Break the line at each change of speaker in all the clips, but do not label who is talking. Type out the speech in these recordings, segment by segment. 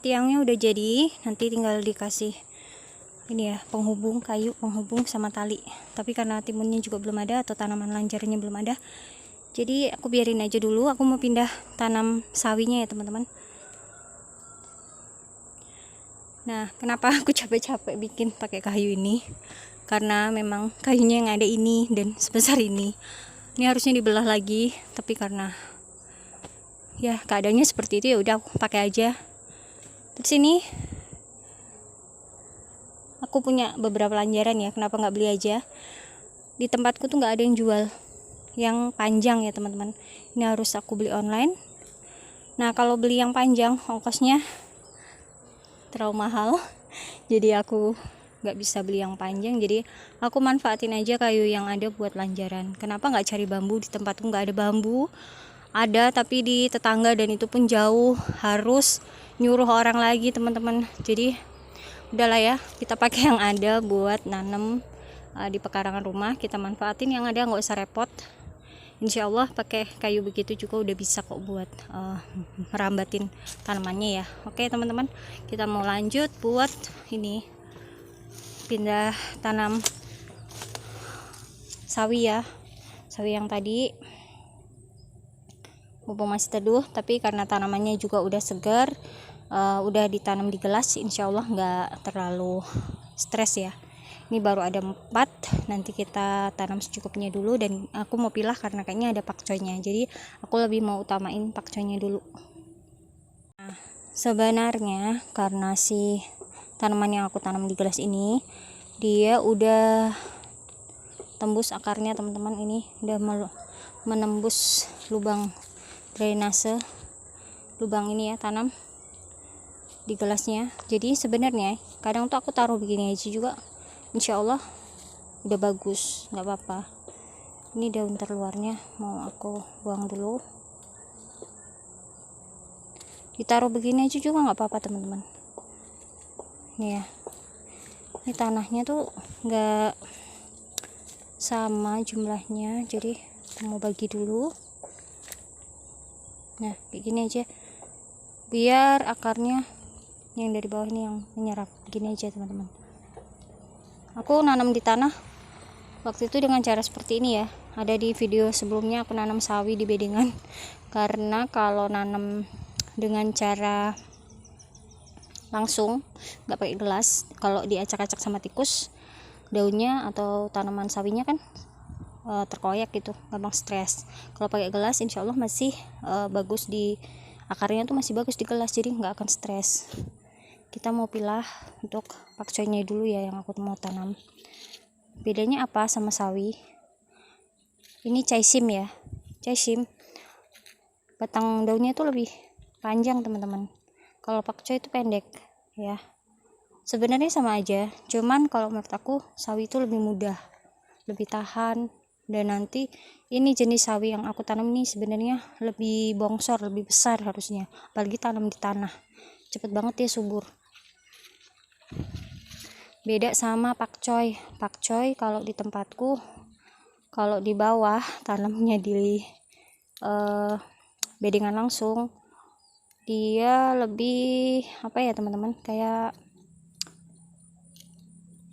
tiangnya udah jadi, nanti tinggal dikasih ini ya, penghubung, kayu penghubung sama tali. Tapi karena timunnya juga belum ada atau tanaman lanjarnya belum ada, jadi aku biarin aja dulu. Aku mau pindah tanam sawinya ya teman-teman. Nah, kenapa aku capek-capek bikin pakai kayu ini? Karena memang kayunya yang ada ini dan sebesar ini. Ini harusnya dibelah lagi, tapi karena ya keadaannya seperti itu, ya udah aku pakai aja. Terus ini aku punya beberapa lanjaran ya, kenapa nggak beli aja? Di tempatku tuh nggak ada yang jual yang panjang ya teman-teman. Ini harus aku beli online. Nah, kalau beli yang panjang ongkosnya terlalu mahal, jadi aku nggak bisa beli yang panjang. Jadi aku manfaatin aja kayu yang ada buat lanjaran. Kenapa nggak cari bambu? Di tempatku nggak ada bambu. Ada tapi di tetangga, dan itu pun jauh, harus nyuruh orang lagi teman-teman. Jadi udahlah ya, kita pakai yang ada buat nanam di pekarangan rumah. Kita manfaatin yang ada, nggak usah repot. Insya Allah pakai kayu begitu juga udah bisa kok buat merambatin tanamannya ya. Oke teman-teman, kita mau lanjut buat ini, pindah tanam sawi ya. Sawi yang tadi mumpung masih teduh, tapi karena tanamannya juga udah segar, udah ditanam di gelas, insya Allah nggak terlalu stres ya. Ini baru ada 4, nanti kita tanam secukupnya dulu. Dan aku mau pilah karena kayaknya ada pakcoynya, jadi aku lebih mau utamain pakcoynya dulu. Nah, sebenarnya karena si tanaman yang aku tanam di gelas ini dia udah tembus akarnya teman-teman. Ini udah menembus lubang drainase, lubang ini ya, tanam di gelasnya. Jadi sebenarnya kadang tuh aku taruh begini aja juga insya Allah udah bagus, nggak apa-apa. Ini daun terluarnya mau aku buang dulu, ditaruh begini aja juga nggak apa-apa teman-teman. Nih ya, ini tanahnya tuh nggak sama jumlahnya, jadi mau bagi dulu. Nah kayak gini aja, biar akarnya yang dari bawah ini yang menyerap. Gini aja teman-teman. Aku nanam di tanah waktu itu dengan cara seperti ini ya. Ada di video sebelumnya aku nanam sawi di bedengan. Karena kalau nanam dengan cara langsung nggak pakai gelas, kalau diacak-acak sama tikus daunnya atau tanaman sawinya kan terkoyak gitu, gampang stres. Kalau pakai gelas insya Allah masih bagus, di akarnya tuh masih bagus di gelas, jadi nggak akan stres. Kita mau pilah untuk pakcoynya dulu ya, yang aku mau tanam. Bedanya apa sama sawi? Ini caisim ya, caisim batang daunnya tuh lebih panjang teman-teman. Kalau pakcoy itu pendek ya. Sebenarnya sama aja, cuman kalau menurut aku sawi itu lebih mudah, lebih tahan. Dan nanti ini jenis sawi yang aku tanam ini sebenarnya lebih bongsor, lebih besar harusnya, apalagi tanam di tanah, cepet banget ya subur. Beda sama pakcoy. Pakcoy kalau di tempatku, kalau di bawah tanamnya di bedengan langsung, dia lebih apa ya teman-teman, kayak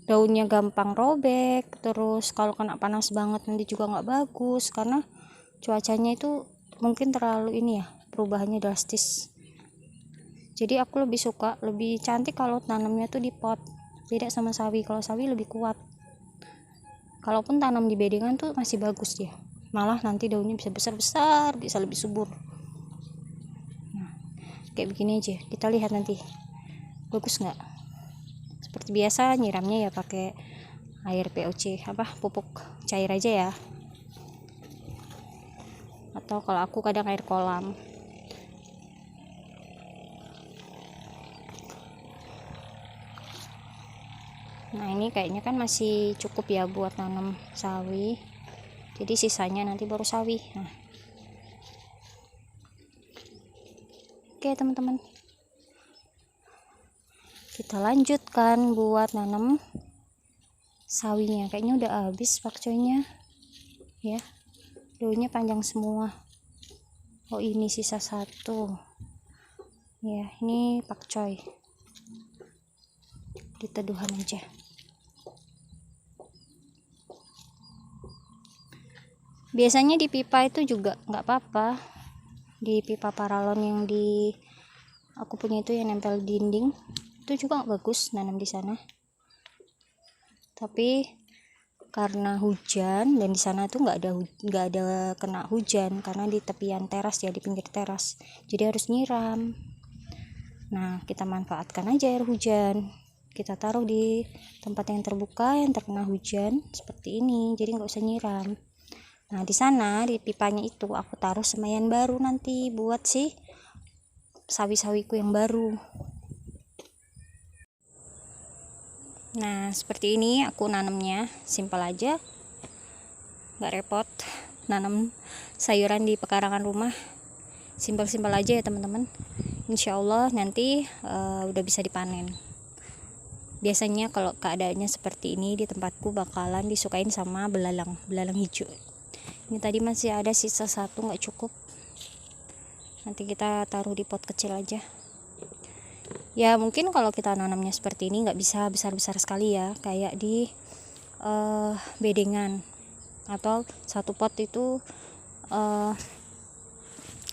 daunnya gampang robek. Terus kalau kena panas banget nanti juga nggak bagus, karena cuacanya itu mungkin terlalu ini ya, perubahannya drastis. Jadi aku lebih suka, lebih cantik kalau tanamnya tuh di pot. Beda sama sawi, kalau sawi lebih kuat. Kalaupun tanam di bedengan tuh masih bagus ya, malah nanti daunnya bisa besar-besar, bisa lebih subur. Nah, kayak begini aja, kita lihat nanti bagus nggak. Seperti biasa nyiramnya ya pakai air POC, pupuk cair aja ya, atau kalau aku kadang air kolam. Nah ini kayaknya kan masih cukup ya buat nanam sawi, jadi sisanya nanti baru sawi. Nah oke teman-teman, kita lanjutkan buat nanam sawinya. Kayaknya udah habis pakcoynya ya, daunnya panjang semua. Oh ini sisa 1. Ya, ini pakcoy. Diteduhan aja. Biasanya di pipa itu juga nggak apa-apa. Di pipa paralon yang di aku punya itu yang nempel dinding, itu juga nggak bagus nanam di sana. Tapi karena hujan dan di sana tuh nggak ada kena hujan karena di tepian teras ya, di pinggir teras. Jadi harus nyiram. Nah, kita manfaatkan aja air hujan. Kita taruh di tempat yang terbuka yang terkena hujan seperti ini. Jadi nggak usah nyiram. Nah, di sana di pipanya itu aku taruh semaian baru nanti buat si sawi-sawiku yang baru. Nah, seperti ini aku nanamnya, simpel aja. Nggak repot nanam sayuran di pekarangan rumah. Simpel-simpel aja ya teman-teman. Insya Allah nanti udah bisa dipanen. Biasanya kalau keadaannya seperti ini di tempatku bakalan disukain sama belalang hijau. Ini tadi masih ada sisa satu, nggak cukup. Nanti kita taruh di pot kecil aja. Ya mungkin kalau kita nanamnya seperti ini nggak bisa besar-besar sekali ya, kayak di bedengan atau satu pot itu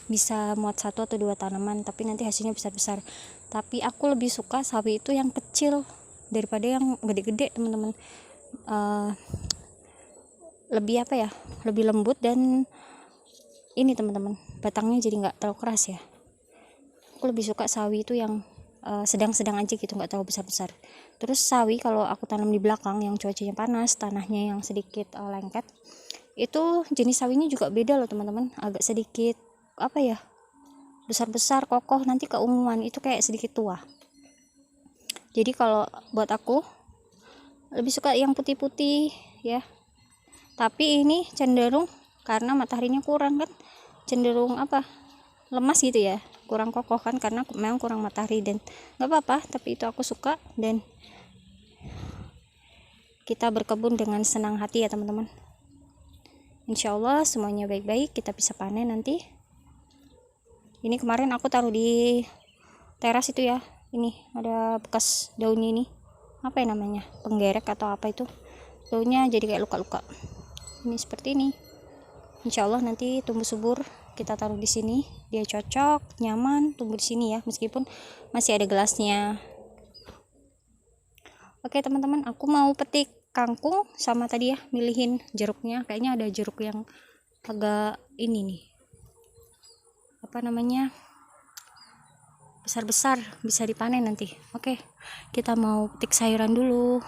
bisa muat 1 atau 2 tanaman, tapi nanti hasilnya besar-besar. Tapi aku lebih suka sawi itu yang kecil daripada yang gede-gede teman-teman. Lebih apa ya, lebih lembut dan ini teman-teman, batangnya jadi nggak terlalu keras ya. Aku lebih suka sawi itu yang sedang-sedang aja gitu, nggak terlalu besar-besar. Terus sawi kalau aku tanam di belakang yang cuacanya panas, tanahnya yang sedikit lengket, itu jenis sawinya juga beda loh teman-teman, agak sedikit apa ya, besar-besar kokoh, nanti keunguan itu kayak sedikit tua. Jadi kalau buat aku lebih suka yang putih-putih ya. Tapi ini cenderung karena mataharinya kurang kan, cenderung apa, lemas gitu ya, kurang kokoh kan karena memang kurang matahari. Dan nggak apa-apa, tapi itu aku suka dan kita berkebun dengan senang hati ya teman-teman. Insya Allah semuanya baik-baik, kita bisa panen nanti. Ini kemarin aku taruh di teras itu ya, ini ada bekas daunnya, ini apa ya namanya, penggerek atau apa itu, daunnya jadi kayak luka-luka. Ini seperti ini. Insya Allah nanti tumbuh subur, kita taruh di sini, dia cocok, nyaman tumbuh di sini ya, meskipun masih ada gelasnya. Oke teman-teman, aku mau petik kangkung sama tadi ya, milihin jeruknya. Kayaknya ada jeruk yang agak ini nih, apa namanya, besar-besar, bisa dipanen nanti. Oke, kita mau petik sayuran dulu.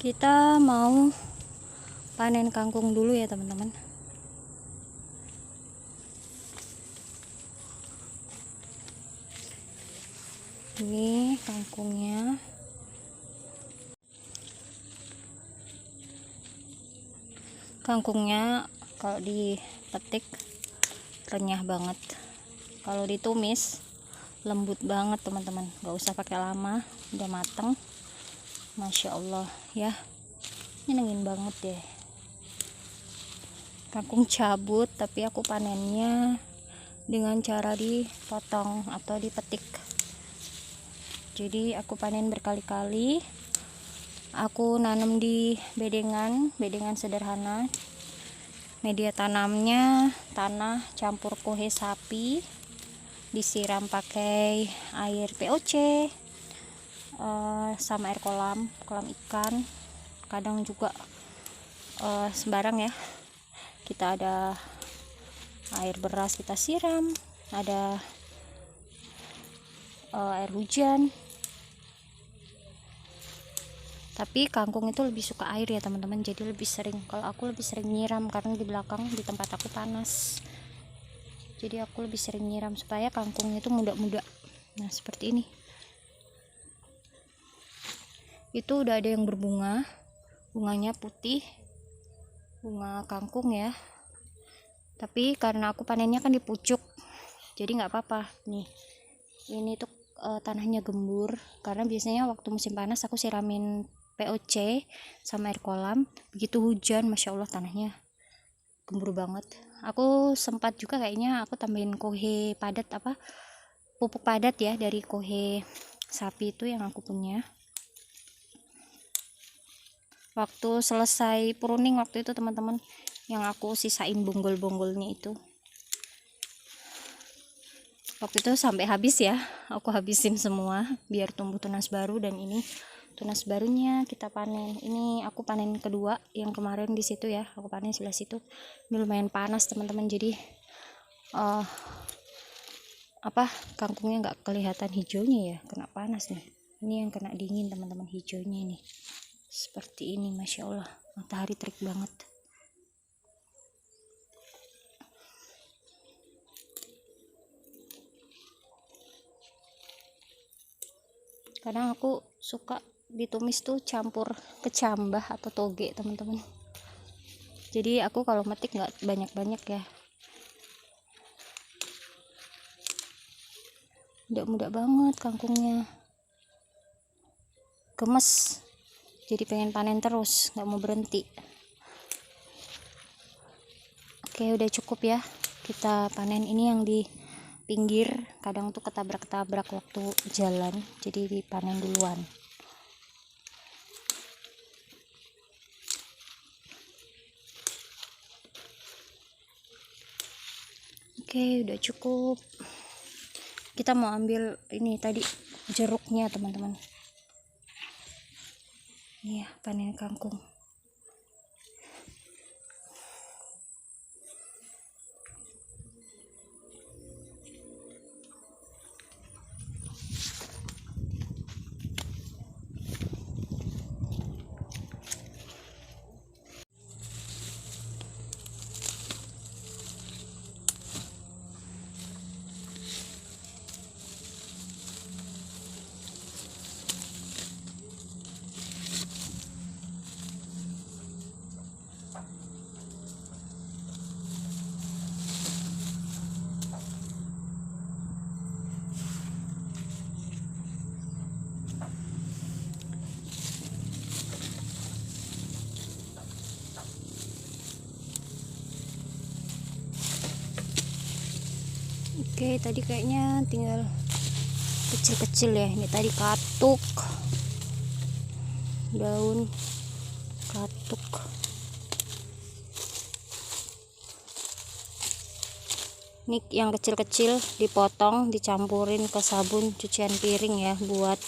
Kita mau panen kangkung dulu ya teman-teman. Ini kangkungnya. Kangkungnya kalau dipetik renyah banget, kalau ditumis lembut banget teman-teman, nggak usah pakai lama, udah mateng. Masya Allah ya, nyenengin banget deh. Kangkung cabut, tapi aku panennya dengan cara dipotong atau dipetik. Jadi aku panen berkali-kali. Aku nanam di bedengan sederhana. Media tanamnya tanah campur kohe sapi, disiram pakai air POC sama air kolam ikan. Kadang juga sembarang ya, kita ada air beras kita siram, ada air hujan. Tapi kangkung itu lebih suka air ya teman-teman, jadi lebih sering, kalau aku lebih sering nyiram karena di belakang di tempat aku panas, jadi aku lebih sering nyiram supaya kangkungnya itu muda-muda. Nah seperti ini, itu udah ada yang berbunga, bunganya putih, bunga kangkung ya. Tapi karena aku panennya kan di pucuk, jadi nggak apa-apa nih. Ini tuh tanahnya gembur, karena biasanya waktu musim panas aku siramin POC sama air kolam. Begitu hujan, masya Allah tanahnya gembur banget. Aku sempat juga kayaknya aku tambahin kohe padat, pupuk padat ya, dari kohe sapi itu yang aku punya. Waktu selesai pruning waktu itu teman-teman, yang aku sisain bonggol-bonggolnya itu, waktu itu sampai habis ya, aku habisin semua biar tumbuh tunas baru. Dan ini tunas barunya kita panen. Ini aku panen kedua, yang kemarin di situ ya aku panen sebelah situ. Ini lumayan panas teman-teman, jadi kangkungnya nggak kelihatan hijaunya ya, kena panas nih. Ini yang kena dingin teman-teman, hijaunya ini seperti ini. Masya Allah, matahari terik banget. Kadang aku suka ditumis tuh campur kecambah atau toge teman-teman. Jadi aku kalau metik nggak banyak-banyak ya. Muda-muda banget kangkungnya, gemes, jadi pengen panen terus, nggak mau berhenti. Oke, udah cukup ya kita panen. Ini yang di pinggir kadang tuh ketabrak-ketabrak waktu jalan, jadi dipanen duluan. Oke, udah cukup. Kita mau ambil ini tadi jeruknya teman-teman. Iya, panen kangkung. Oke, tadi kayaknya tinggal kecil-kecil ya. Ini tadi katuk, daun katuk. Ini yang kecil-kecil dipotong, dicampurin ke sabun cucian piring ya, buat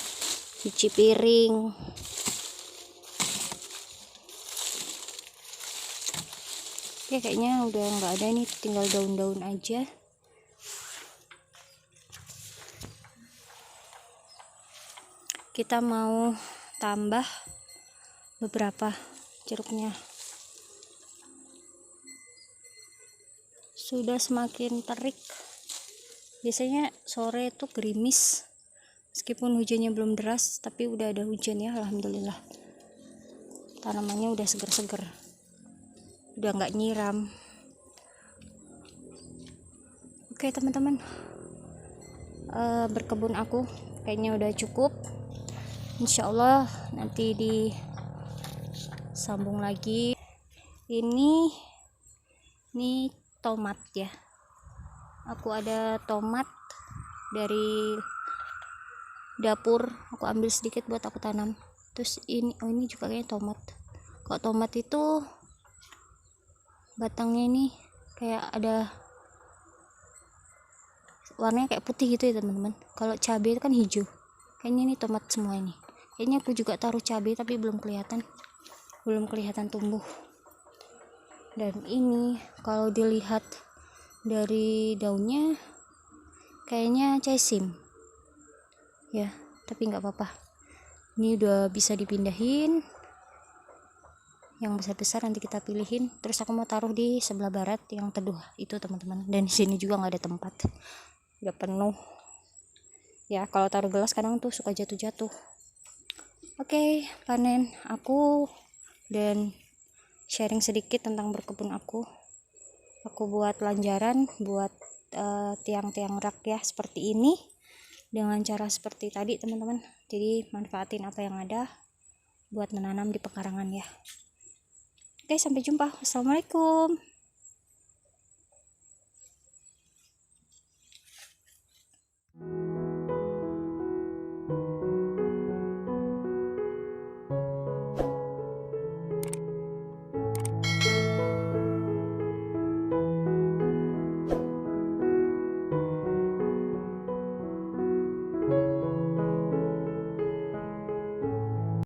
cuci piring. Oke, kayaknya udah nggak ada, ini tinggal daun-daun aja. Kita mau tambah beberapa jeruknya. Sudah semakin terik. Biasanya sore itu gerimis, meskipun hujannya belum deras, tapi udah ada hujan ya, alhamdulillah. Tanamannya udah seger-seger, udah nggak nyiram. Oke teman-teman, berkebun aku kayaknya udah cukup. Insyaallah nanti disambung lagi. Ini tomat ya, aku ada tomat dari dapur, aku ambil sedikit buat aku tanam. Terus ini juga kayaknya tomat. Kok tomat itu batangnya ini kayak ada warnanya kayak putih gitu ya teman-teman. Kalau cabai itu kan hijau, kayaknya ini tomat semua ini. Kayaknya aku juga taruh cabai tapi belum kelihatan tumbuh. Dan ini kalau dilihat dari daunnya kayaknya caisim ya, tapi nggak apa-apa. Ini udah bisa dipindahin, yang besar-besar nanti kita pilihin. Terus aku mau taruh di sebelah barat yang teduh itu teman-teman. Dan di sini juga nggak ada tempat, udah penuh ya. Kalau taruh gelas kadang tuh suka jatuh-jatuh. Oke, panen aku dan sharing sedikit tentang berkebun aku buat lanjaran, buat tiang-tiang rak ya, seperti ini, dengan cara seperti tadi teman-teman. Jadi manfaatin apa yang ada buat menanam di pekarangan ya. Oke, sampai jumpa. Assalamualaikum.